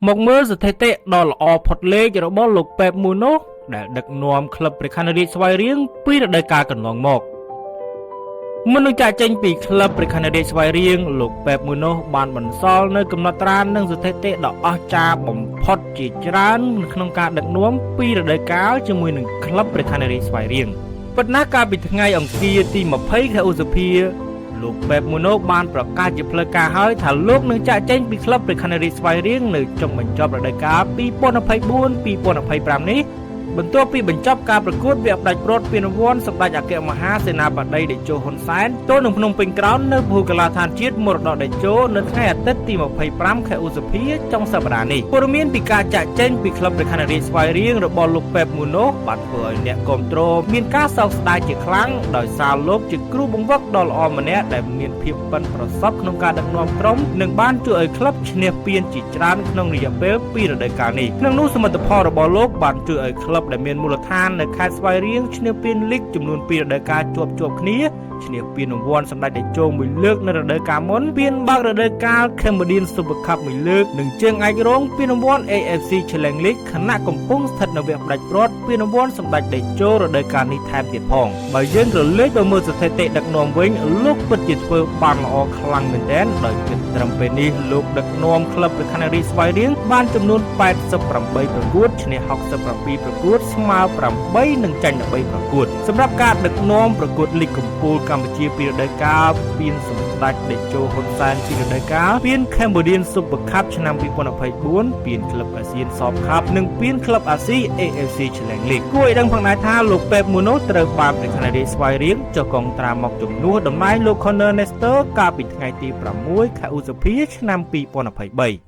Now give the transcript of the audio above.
មកមើលស្ថិតិដ៏ល្អផុតលេខរបស់លោកប៉េបមួយនោះដែលដឹកនាំក្លឹបព្រះខ័នរាជស្វាយរៀងពីរដូវកាលកន្លងមកមុននឹងចាក់ចេញពីក្លឹបព្រះខ័នរាជស្វាយរៀងលោកប៉េបមួយនោះបានបន្សល់នៅកំណត់ត្រានិងស្ថិតិដ៏អស្ចារ្យបំផុតជាច្រើនក្នុងការដឹកនាំពីរដូវកាលជាមួយនឹងក្លឹបព្រះខ័នរាជស្វាយរៀងប៉ុន្តែកាលពីថ្ងៃអង្គារទី20ខែឧសភាលោកប៉េបមួយនោះបានប្រកាសជាផ្លូវការហើយថាលោកនឹងចាក់ចេញពីក្លឹបព្រះខ័នរាជស្វាយរៀងនៅចុងបញ្ចប់រដូវកាល2024-2025នេះបន្ទាប់ពីបញ្ចប់ការប្រកួតវាផ្ដាច់ព្រាត់ពានរង្វាន់សម្ដេចអគ្គមហាសេនាបតីតេជោហ៊ុនសែនទល់នឹងភ្នំពេញក្រោននៅភូកីឡាដ្ឋានជាតិមរតកតេជោនៅថ្ងៃអាទិត្យទី25ខែឧសភាចុងសប្តាហ៍នេះព័ត៌មានពីការចាក់ចេញពីក្លឹបព្រះខ័នរាជស្វាយរៀងរបស់លោកប៉េបមួយនោះបានធ្វើឲ្យអ្នកគាំទ្រមានការសោកស្ដាយជាខ្លាំងដោយសារលោកជាគ្រូបង្វឹកដ៏ល្អម្នាក់ដែលមានភាពប៉ិនប្រសប់ក្នុងការដឹកនាំក្រុមនិងបានជួយឲ្យក្លឹបឈ្នះពានជាច្រើនក្នុងរយៈពេល2រដូវកាលនេះក្នុងនោះសមិទ្ធផលរបស់លោកបានជួយឲ្យក្លឹបដែលមានមូលដ្ឋាននៅខេត្តស្វាយរៀងឈ្នះពានលីកចំនួន2រដូវកាលជាប់គ្នាឈ្នះពានរង្វាន់សម្ដេចតេជោមួយលើកនៅរដូវកាលមុនពានបើករដូវកាល Cambodian Super Cup មួយលើកនិងជើងឯករងពានរង្វាន់ AFC Challenge League ខណៈកំពុងស្ថិតនៅវគ្គផ្ដាច់ព្រាត់ពានរង្វាន់សម្ដេចតេជោរដូវកាលនេះថែមទៀតផងបើយើងរលេចទៅមើលស្ថិតិដឹកនាំវិញលោកពិតជាធ្វើបានល្អខ្លាំងមែនទែនដោយគិតត្រឹមពេលនេះលោកដឹកនាំក្លឹបព្រះខ័នរាជស្វាយរៀងបានចំនួន88ប្រកួតឈ្នះ67ប្រកួតស្មើ8និងចាញ់13ប្រកួតសម្រាប់ការដឹកនាំប្រកួតលីកកំពូលកម្ពុជាពីរដូវកាលពានសម្ដេចតេជោហ៊ុនសែនពីរដូវកាលពាន Cambodian Super Cup ឆ្នាំ2024ពានក្លឹបអាស៊ាន Soft Cup និងពានក្លឹបអាស៊ី AFC Challenge League គួរឲ្យដឹងផងដែរថាលោកប៉េបមួយនោះត្រូវបានព្រះខ័នរាជស្វាយរៀងចុះកងត្រាមកជំនួសតំណែងលោក Corner Nestor កាលពីថ្ងៃទី6ខែឧសភាឆ្នាំ2023